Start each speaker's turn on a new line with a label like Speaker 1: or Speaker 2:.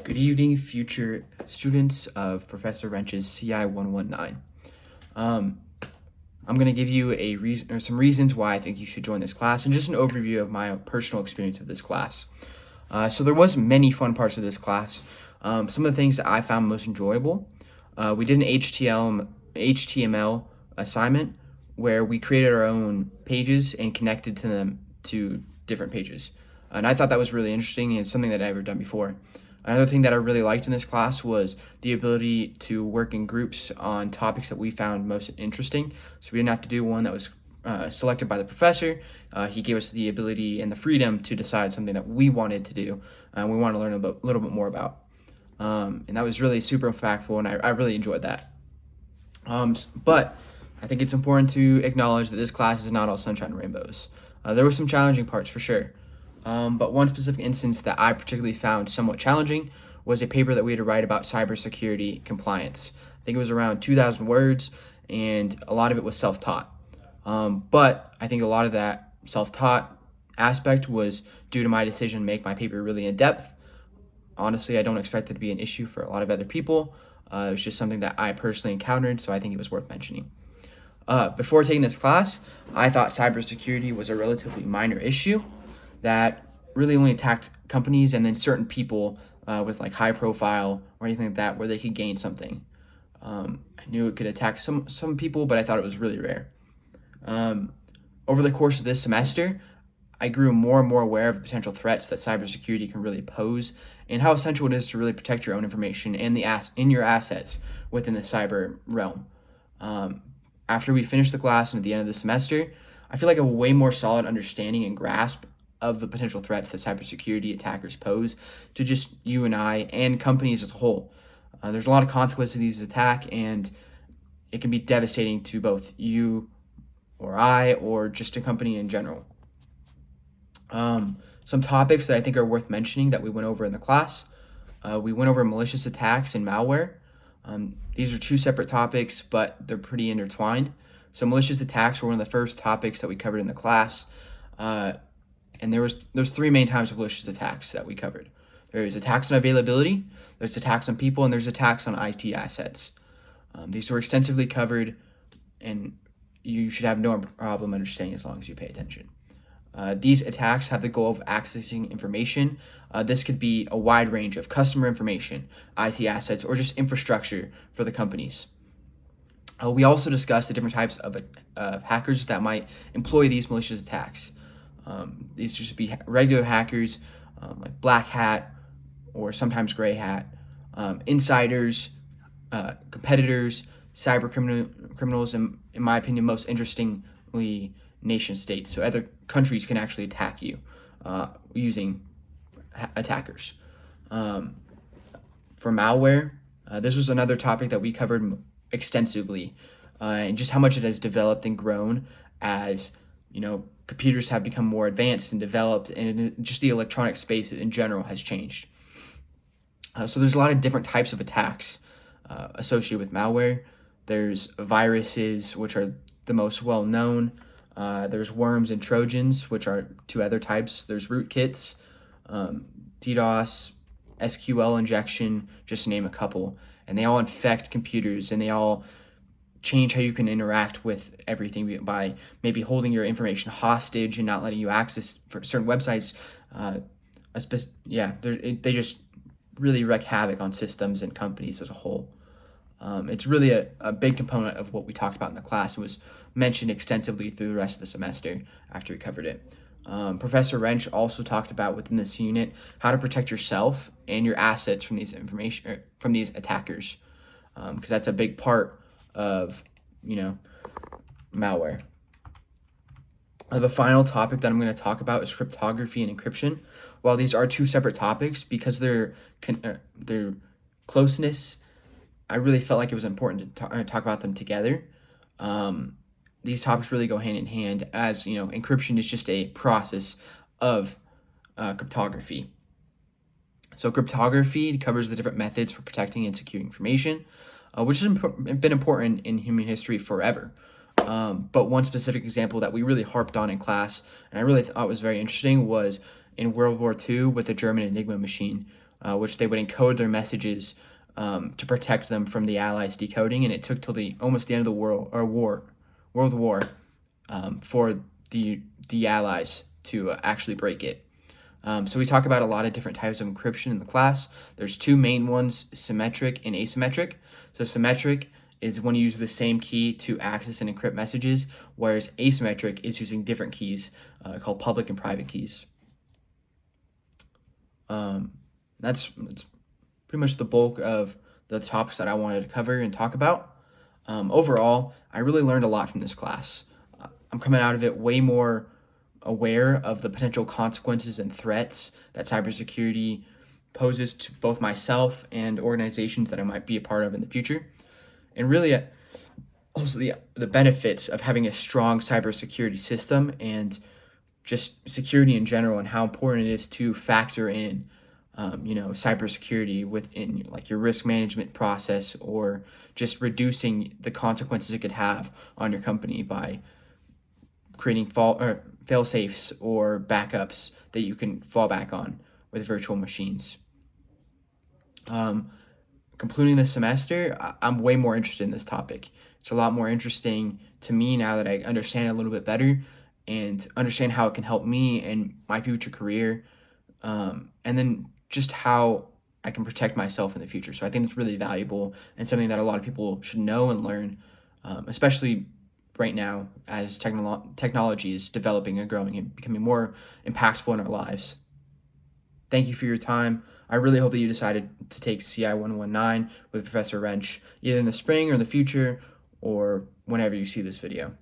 Speaker 1: Good evening, future students of Professor Wrench's CI 119. I'm going to give you a reason or some reasons why I think you should join this class and just an overview of my personal experience of this class. So there was many fun parts of this class. Some of the things that I found most enjoyable, we did an HTML assignment where we created our own pages and connected to them to different pages. And I thought that was really interesting and it's something that I've never done before. Another thing that I really liked in this class was the ability to work in groups on topics that we found most interesting. So we didn't have to do one that was selected by the professor. He gave us the ability and the freedom to decide something that we wanted to do and we wanted to learn a little bit more about. And that was really super impactful, and I really enjoyed that. But I think it's important to acknowledge that this class is not all sunshine and rainbows. There were some challenging parts for sure. But one specific instance that I particularly found somewhat challenging was a paper that we had to write about cybersecurity compliance. I think it was around 2,000 words, and a lot of it was self-taught. But I think a lot of that self-taught aspect was due to my decision to make my paper really in-depth. Honestly, I don't expect it to be an issue for a lot of other people. It was just something that I personally encountered, so I think it was worth mentioning. Before taking this class, I thought cybersecurity was a relatively minor issue that really only attacked companies and then certain people with like high profile or anything like that where they could gain something. I knew it could attack some people, but I thought it was really rare. Over the course of this semester, I grew more and more aware of the potential threats that cybersecurity can really pose and how essential it is to really protect your own information and your assets within the cyber realm. After we finished the class and at the end of the semester, I feel like a way more solid understanding and grasp of the potential threats that cybersecurity attackers pose to just you and I and companies as a whole. There's a lot of consequences to these attacks, and it can be devastating to both you or I or just a company in general. Some topics that I think are worth mentioning that we went over in the class. We went over malicious attacks and malware. These are two separate topics, but they're pretty intertwined. So malicious attacks were one of the first topics that we covered in the class. And there's three main types of malicious attacks that we covered. There's attacks on availability, there's attacks on people, and there's attacks on IT assets. These were extensively covered, and you should have no problem understanding as long as you pay attention. These attacks have the goal of accessing information. This could be a wide range of customer information, IT assets, or just infrastructure for the companies. We also discussed the different types of hackers that might employ these malicious attacks. These just be regular hackers, like black hat or sometimes gray hat, insiders, competitors, cyber criminals, and in my opinion, most interestingly, nation states. So other countries can actually attack you using attackers. For malware, this was another topic that we covered extensively, and just how much it has developed and grown as computers have become more advanced and developed, and just the electronic space in general has changed. So there's a lot of different types of attacks associated with malware. There's viruses, which are the most well known. There's worms and Trojans, which are two other types. There's rootkits, DDoS, SQL injection, just to name a couple. And they all infect computers, and they all change how you can interact with everything by maybe holding your information hostage and not letting you access for certain websites. They just really wreak havoc on systems and companies as a whole. It's really a big component of what we talked about in the class. It was mentioned extensively through the rest of the semester after we covered it. Professor Wrench also talked about within this unit how to protect yourself and your assets from these attackers, because that's a big part of malware. The final topic that I'm going to talk about is cryptography and encryption. While these are two separate topics, because their closeness, I really felt like it was important to talk about them together. These topics really go hand in hand, as encryption is just a process of cryptography. So cryptography covers the different methods for protecting and securing information, which has been important in human history forever. But one specific example that we really harped on in class, and I really thought was very interesting, was in World War II with the German Enigma machine. which they would encode their messages to protect them from the Allies decoding. And it took till almost the end of the World War for the Allies to actually break it. So we talk about a lot of different types of encryption in the class. There's two main ones, symmetric and asymmetric. So symmetric is when you use the same key to access and encrypt messages, whereas asymmetric is using different keys called public and private keys. That's pretty much the bulk of the topics that I wanted to cover and talk about. Overall, I really learned a lot from this class. I'm coming out of it way more aware of the potential consequences and threats that cybersecurity poses to both myself and organizations that I might be a part of in the future. And really, also the benefits of having a strong cybersecurity system and just security in general, and how important it is to factor in cybersecurity within like your risk management process, or just reducing the consequences it could have on your company by creating fail safes or backups that you can fall back on with virtual machines. Concluding this semester, I'm way more interested in this topic. It's a lot more interesting to me now that I understand it a little bit better and understand how it can help me in my future career, and then just how I can protect myself in the future. So I think it's really valuable and something that a lot of people should know and learn, especially right now as technology is developing and growing and becoming more impactful in our lives. Thank you for your time. I really hope that you decided to take CI 119 with Professor Wrench, either in the spring or in the future, or whenever you see this video.